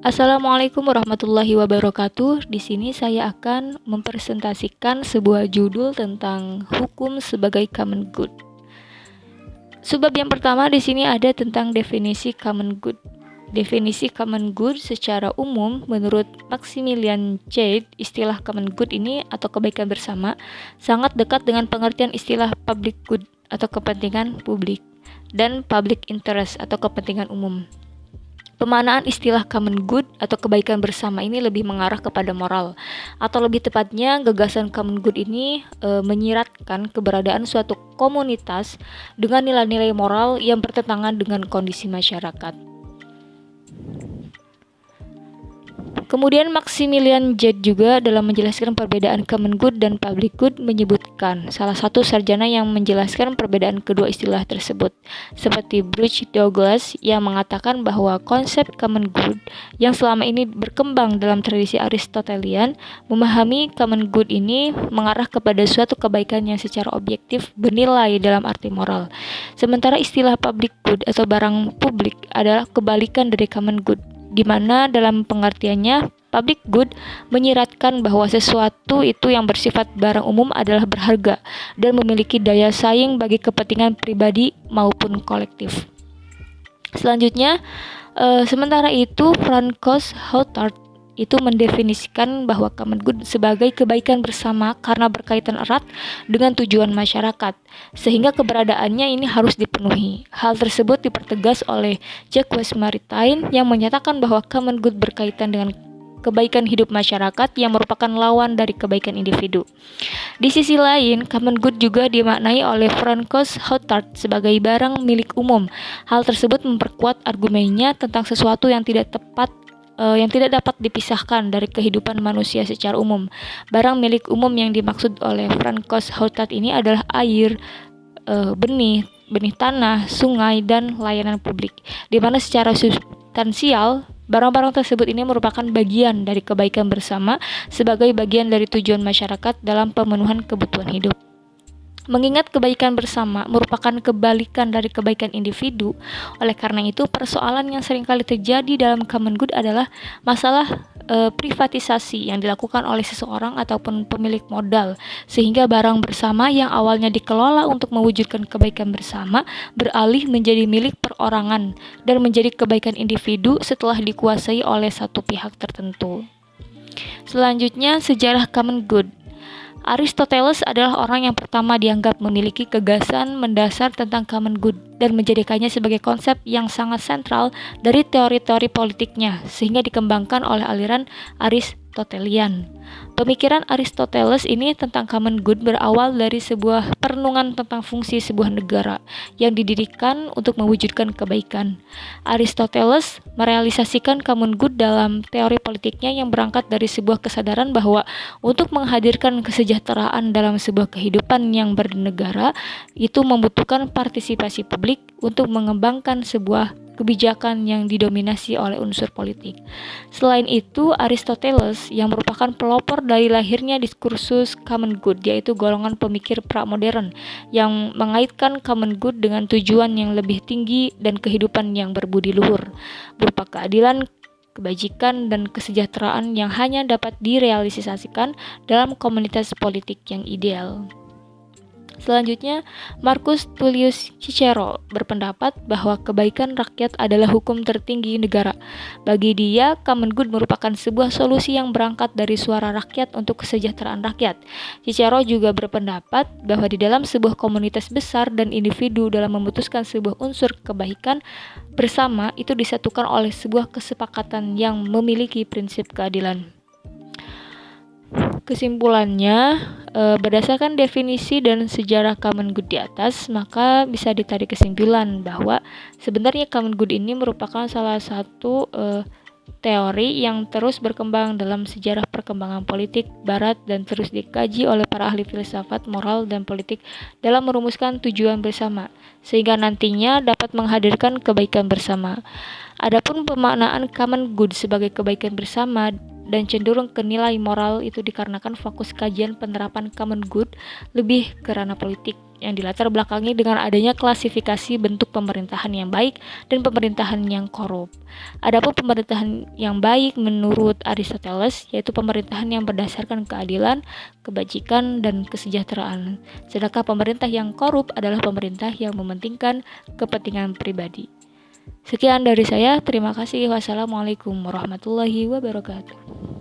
Assalamualaikum warahmatullahi wabarakatuh. Di sini saya akan mempresentasikan sebuah judul tentang hukum sebagai common good. Sebab yang pertama di sini ada tentang definisi common good. Definisi common good secara umum menurut Maximilian Chade, istilah common good ini atau kebaikan bersama sangat dekat dengan pengertian istilah public good atau kepentingan publik dan public interest atau kepentingan umum. Pemaknaan istilah common good atau kebaikan bersama ini lebih mengarah kepada moral, atau lebih tepatnya gagasan common good ini menyiratkan keberadaan suatu komunitas dengan nilai-nilai moral yang bertentangan dengan kondisi masyarakat. Kemudian Maximilian Jade juga dalam menjelaskan perbedaan common good dan public good menyebutkan salah satu sarjana yang menjelaskan perbedaan kedua istilah tersebut, seperti Bruce Douglas yang mengatakan bahwa konsep common good yang selama ini berkembang dalam tradisi Aristotelian memahami common good ini mengarah kepada suatu kebaikan yang secara objektif bernilai dalam arti moral. Sementara istilah public good atau barang publik adalah kebalikan dari common good, di mana dalam pengertiannya public good menyiratkan bahwa sesuatu itu yang bersifat barang umum adalah berharga dan memiliki daya saing bagi kepentingan pribadi maupun kolektif. Selanjutnya, sementara itu Francois Houtart itu mendefinisikan bahwa common good sebagai kebaikan bersama karena berkaitan erat dengan tujuan masyarakat, sehingga keberadaannya ini harus dipenuhi. Hal tersebut dipertegas oleh Jacques Maritain yang menyatakan bahwa common good berkaitan dengan kebaikan hidup masyarakat yang merupakan lawan dari kebaikan individu. Di sisi lain, common good juga dimaknai oleh Francois Houtart sebagai barang milik umum. Hal tersebut memperkuat argumennya tentang sesuatu yang tidak dapat dipisahkan dari kehidupan manusia secara umum. Barang milik umum yang dimaksud oleh Francois Houtart ini adalah air, benih tanah, sungai, dan layanan publik, di mana secara substansial barang-barang tersebut ini merupakan bagian dari kebaikan bersama sebagai bagian dari tujuan masyarakat dalam pemenuhan kebutuhan hidup. Mengingat kebaikan bersama merupakan kebalikan dari kebaikan individu, oleh karena itu persoalan yang seringkali terjadi dalam common good adalah masalah privatisasi yang dilakukan oleh seseorang ataupun pemilik modal, sehingga barang bersama yang awalnya dikelola untuk mewujudkan kebaikan bersama beralih menjadi milik perorangan dan menjadi kebaikan individu setelah dikuasai oleh satu pihak tertentu. Selanjutnya, sejarah common good. Aristoteles adalah orang yang pertama dianggap memiliki gagasan mendasar tentang common good dan menjadikannya sebagai konsep yang sangat sentral dari teori-teori politiknya, sehingga dikembangkan oleh aliran Aristotelian. Pemikiran Aristoteles ini tentang common good berawal dari sebuah perenungan tentang fungsi sebuah negara yang didirikan untuk mewujudkan kebaikan. Aristoteles merealisasikan common good dalam teori politiknya yang berangkat dari sebuah kesadaran bahwa untuk menghadirkan kesejahteraan dalam sebuah kehidupan yang bernegara itu membutuhkan partisipasi publik untuk mengembangkan sebuah kebijakan yang didominasi oleh unsur politik. Selain itu, Aristoteles yang merupakan pelopor dari lahirnya diskursus common good, yaitu golongan pemikir pramodern yang mengaitkan common good dengan tujuan yang lebih tinggi dan kehidupan yang berbudi luhur, berupa keadilan, kebajikan, dan kesejahteraan yang hanya dapat direalisasikan dalam komunitas politik yang ideal. Selanjutnya, Marcus Tullius Cicero berpendapat bahwa kebaikan rakyat adalah hukum tertinggi negara. Bagi dia, common good merupakan sebuah solusi yang berangkat dari suara rakyat untuk kesejahteraan rakyat. Cicero juga berpendapat bahwa di dalam sebuah komunitas besar dan individu dalam memutuskan sebuah unsur kebaikan bersama itu disatukan oleh sebuah kesepakatan yang memiliki prinsip keadilan. Kesimpulannya, berdasarkan definisi dan sejarah common good di atas, maka bisa ditarik kesimpulan bahwa sebenarnya common good ini merupakan salah satu teori yang terus berkembang dalam sejarah perkembangan politik Barat dan terus dikaji oleh para ahli filsafat, moral, dan politik dalam merumuskan tujuan bersama, sehingga nantinya dapat menghadirkan kebaikan bersama. Adapun pemaknaan common good sebagai kebaikan bersama dan cenderung ke nilai moral itu dikarenakan fokus kajian penerapan common good lebih ke ranah politik yang dilatar belakangi dengan adanya klasifikasi bentuk pemerintahan yang baik dan pemerintahan yang korup. Adapun pemerintahan yang baik menurut Aristoteles yaitu pemerintahan yang berdasarkan keadilan, kebajikan, dan kesejahteraan. Sedangkan pemerintah yang korup adalah pemerintah yang mementingkan kepentingan pribadi. Sekian dari saya, terima kasih. Wassalamualaikum warahmatullahi wabarakatuh.